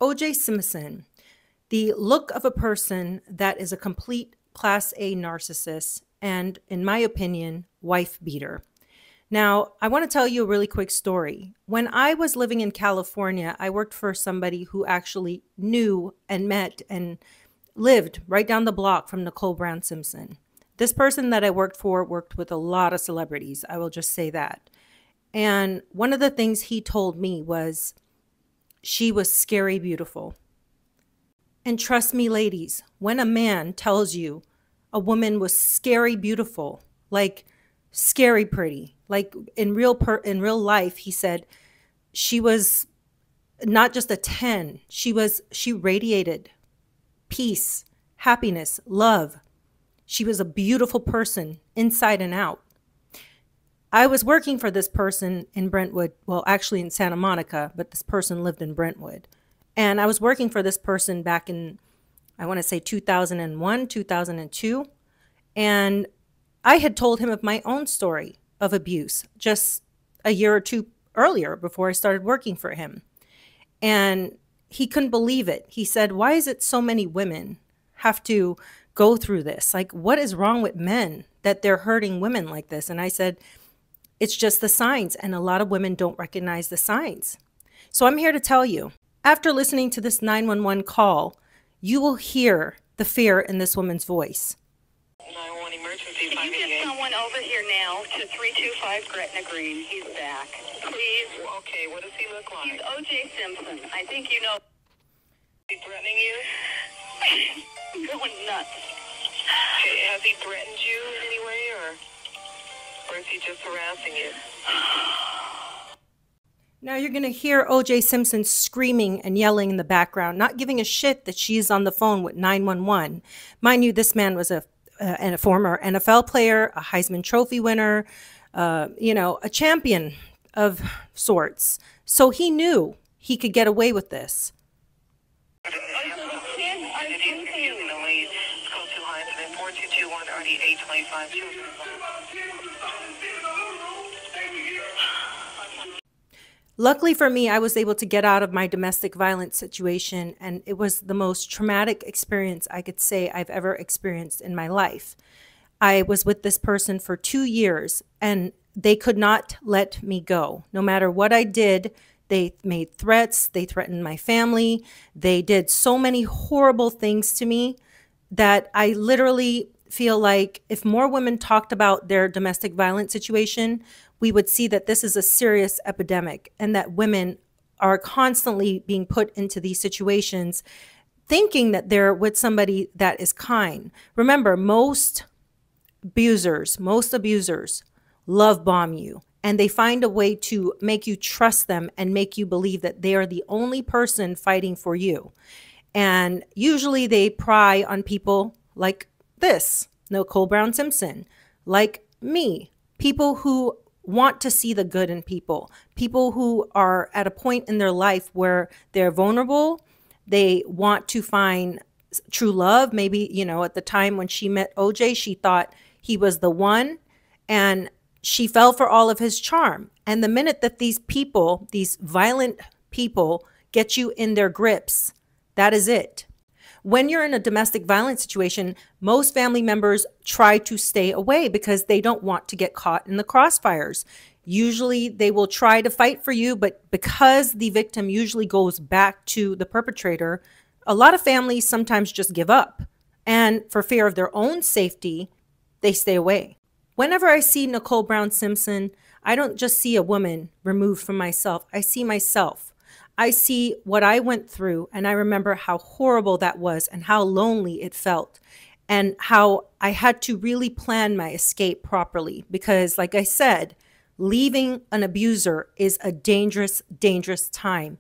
O.J. Simpson, the look of a person that is a complete Class A narcissist and, in my opinion, wife beater. Now, I want to tell you a really quick story. When I was living in California, I worked for somebody who actually knew and met and lived right down the block from Nicole Brown Simpson. This person that I worked for worked with a lot of celebrities. I will just say that. And one of the things he told me was she was scary beautiful. And trust me, ladies, when a man tells you a woman was scary beautiful, like scary pretty, like in real life, he said she was not just a 10. She radiated peace, happiness, love. She was a beautiful person inside and out. I was working for this person in Brentwood, well, actually in Santa Monica, but this person lived in Brentwood. And I was working for this person back in, I want to say 2001, 2002. And I had told him of my own story of abuse just a year or two earlier before I started working for him. And he couldn't believe it. He said, why is it so many women have to go through this? Like, what is wrong with men that they're hurting women like this? And I said, it's just the signs. And a lot of women don't recognize the signs. So I'm here to tell you, after listening to this 911 call, you will hear the fear in this woman's voice. 911 emergency. Can you get someone over here now to 325 Gretna Green? He's back. Please. Okay, what does he look like? He's O.J. Simpson. I think you know. Is he threatening you? I'm going nuts. Okay, has he threatened you in any way, or is he just harassing you? Now you're going to hear O.J. Simpson screaming and yelling in the background, not giving a shit that she's on the phone with 911. Mind you, this man was a former NFL player, a Heisman Trophy winner, a champion of sorts. So he knew he could get away with this. Luckily for me, I was able to get out of my domestic violence situation, and it was the most traumatic experience I could say I've ever experienced in my life. I was with this person for 2 years, and they could not let me go. No matter what I did, they made threats, they threatened my family, they did so many horrible things to me that I literally feel like if more women talked about their domestic violence situation, we would see that this is a serious epidemic and that women are constantly being put into these situations thinking that they're with somebody that is kind. Remember, most abusers love bomb you, and they find a way to make you trust them and make you believe that they are the only person fighting for you. And usually they pry on people like this, Nicole Brown Simpson, like me, people who want to see the good in people who are at a point in their life where they're vulnerable. They want to find true love. Maybe, at the time when she met OJ, she thought he was the one and she fell for all of his charm. And the minute that these people, these violent people, get you in their grips, that is it. When you're in a domestic violence situation, most family members try to stay away because they don't want to get caught in the crossfires. Usually they will try to fight for you, but because the victim usually goes back to the perpetrator, a lot of families sometimes just give up. And for fear of their own safety, they stay away. Whenever I see Nicole Brown Simpson, I don't just see a woman removed from myself. I see myself. I see what I went through, and I remember how horrible that was and how lonely it felt and how I had to really plan my escape properly because, like I said, leaving an abuser is a dangerous, dangerous time.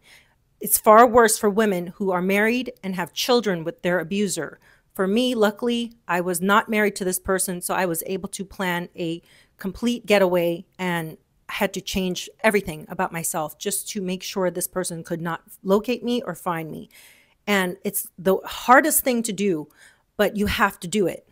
It's far worse for women who are married and have children with their abuser. For me, luckily, I was not married to this person, so I was able to plan a complete getaway and had to change everything about myself just to make sure this person could not locate me or find me. And it's the hardest thing to do, but you have to do it.